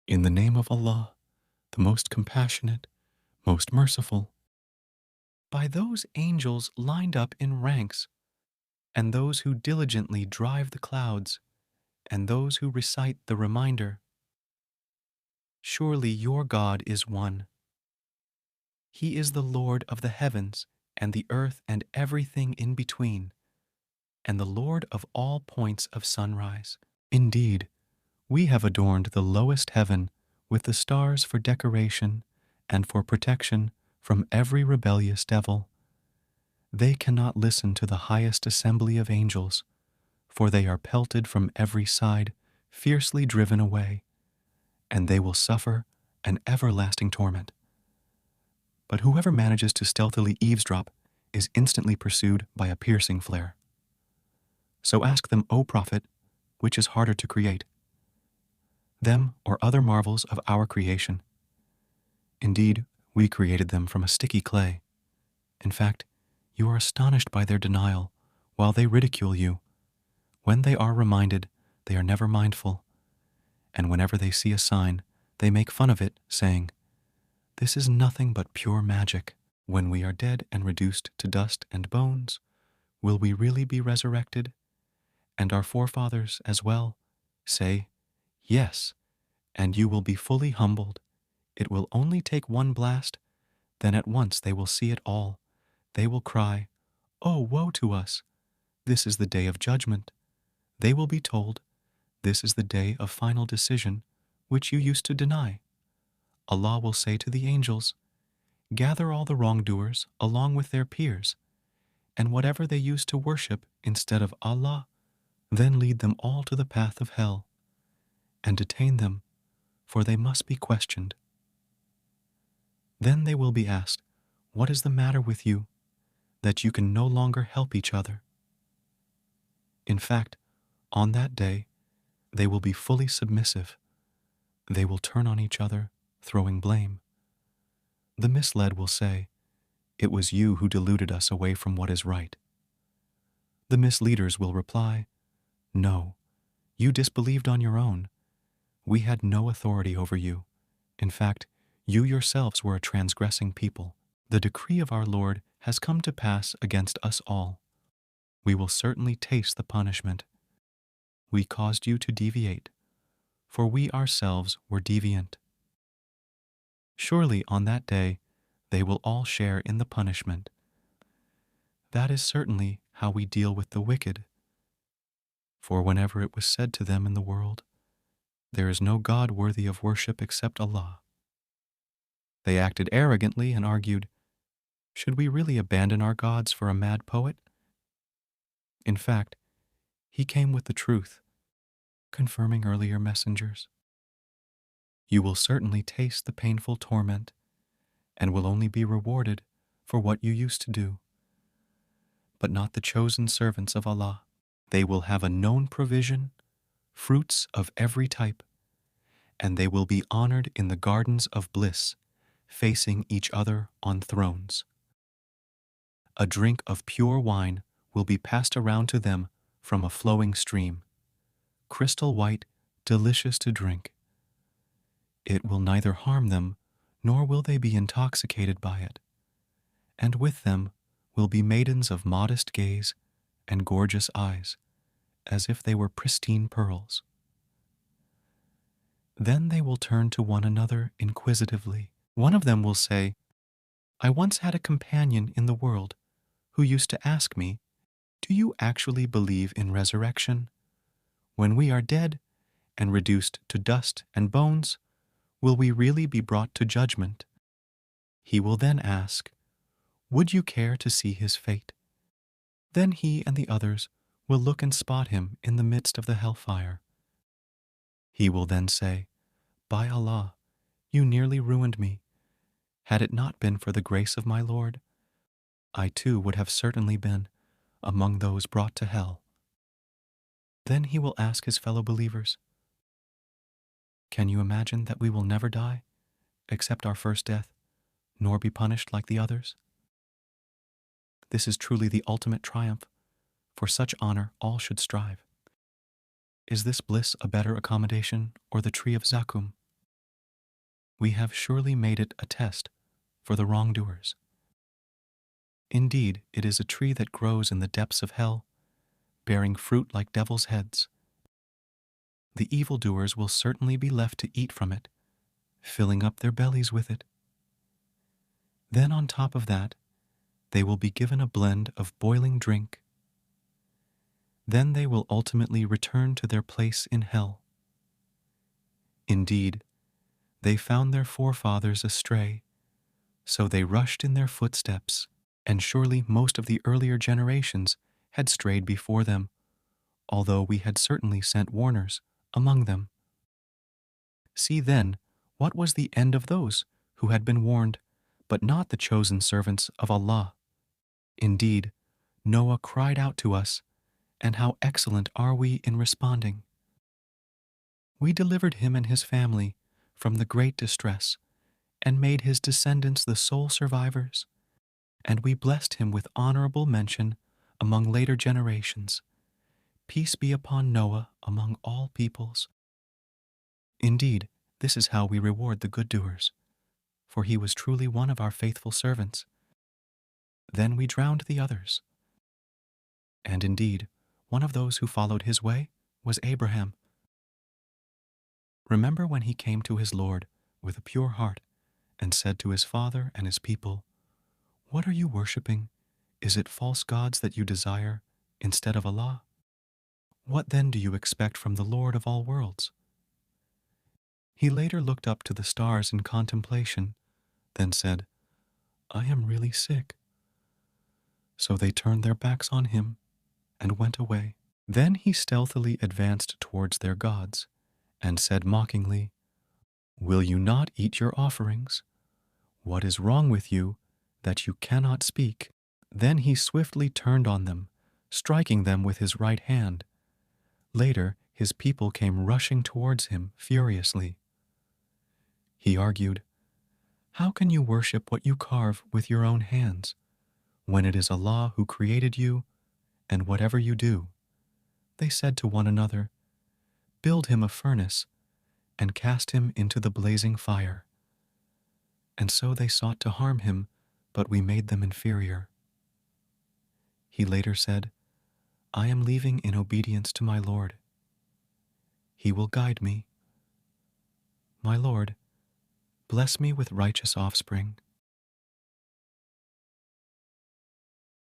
In the name of Allah, the most compassionate, most merciful. By those angels lined up in ranks, and those who diligently drive the clouds, and those who recite the reminder. Surely your God is one. He is the Lord of the heavens and the earth and everything in between, and the Lord of all points of sunrise. Indeed, we have adorned the lowest heaven with the stars for decoration and for protection from every rebellious devil. They cannot listen to the highest assembly of angels, for they are pelted from every side, fiercely driven away, and they will suffer an everlasting torment. But whoever manages to stealthily eavesdrop is instantly pursued by a piercing flare. So ask them, O Prophet, which is harder to create, them or other marvels of our creation? Indeed, we created them from a sticky clay. In fact, you are astonished by their denial, while they ridicule you. When they are reminded, they are never mindful, and whenever they see a sign, they make fun of it, saying, "This is nothing but pure magic." When we are dead and reduced to dust and bones, will we really be resurrected? And our forefathers as well? Say, yes, and you will be fully humbled. It will only take one blast, then at once they will see it all. They will cry, "Oh, woe to us! This is the day of judgment." They will be told, "This is the day of final decision, which you used to deny." Allah will say to the angels, "Gather all the wrongdoers along with their peers, and whatever they used to worship instead of Allah, then lead them all to the path of hell, and detain them, for they must be questioned." Then they will be asked, "What is the matter with you, that you can no longer help each other?" In fact, on that day, they will be fully submissive. They will turn on each other, throwing blame. The misled will say, "It was you who deluded us away from what is right." The misleaders will reply, "No, you disbelieved on your own. We had no authority over you. In fact, you yourselves were a transgressing people. The decree of our Lord has come to pass against us all. We will certainly taste the punishment. We caused you to deviate, for we ourselves were deviant. Surely on that day they will all share in the punishment. That is certainly how we deal with the wicked. For whenever it was said to them in the world, 'There is no God worthy of worship except Allah,' they acted arrogantly and argued, 'Should we really abandon our gods for a mad poet?' In fact, he came with the truth, confirming earlier messengers. You will certainly taste the painful torment, and will only be rewarded for what you used to do. But not the chosen servants of Allah. They will have a known provision, fruits of every type, and they will be honored in the gardens of bliss, facing each other on thrones. A drink of pure wine will be passed around to them from a flowing stream, crystal white, delicious to drink. It will neither harm them, nor will they be intoxicated by it. And with them will be maidens of modest gaze and gorgeous eyes, as if they were pristine pearls. Then they will turn to one another inquisitively. One of them will say, "I once had a companion in the world who used to ask me, 'Do you actually believe in resurrection? When we are dead and reduced to dust and bones, will we really be brought to judgment?' He will then ask, 'Would you care to see his fate?' Then he and the others will look and spot him in the midst of the hellfire. He will then say, 'By Allah, you nearly ruined me. Had it not been for the grace of my Lord, I too would have certainly been among those brought to hell.' Then he will ask his fellow believers, 'Can you imagine that we will never die, except our first death, nor be punished like the others?' This is truly the ultimate triumph. For such honor all should strive. Is this bliss a better accommodation, or the tree of Zakum? We have surely made it a test for the wrongdoers. Indeed, it is a tree that grows in the depths of hell, bearing fruit like devil's heads. The evildoers will certainly be left to eat from it, filling up their bellies with it. Then on top of that, they will be given a blend of boiling drink. Then they will ultimately return to their place in hell. Indeed, they found their forefathers astray, so they rushed in their footsteps, and surely most of the earlier generations had strayed before them, although we had certainly sent warners among them. See then, what was the end of those who had been warned, but not the chosen servants of Allah? Indeed, Noah cried out to us, and how excellent are we in responding. We delivered him and his family from the great distress, and made his descendants the sole survivors, and we blessed him with honorable mention among later generations. Peace be upon Noah among all peoples. Indeed, this is how we reward the good doers, for he was truly one of our faithful servants. Then we drowned the others. And indeed, one of those who followed his way was Abraham. Remember when he came to his Lord with a pure heart and said to his father and his people, "What are you worshipping? Is it false gods that you desire instead of Allah? What then do you expect from the Lord of all worlds?" He later looked up to the stars in contemplation, then said, "I am really sick." So they turned their backs on him and went away. Then he stealthily advanced towards their gods and said mockingly, "Will you not eat your offerings? What is wrong with you that you cannot speak?" Then he swiftly turned on them, striking them with his right hand. Later, his people came rushing towards him furiously. He argued, "How can you worship what you carve with your own hands, when it is Allah who created you and whatever you do?" They said to one another, "Build him a furnace and cast him into the blazing fire." And so they sought to harm him, but we made them inferior. He later said, "I am leaving in obedience to my Lord. He will guide me. My Lord, bless me with righteous offspring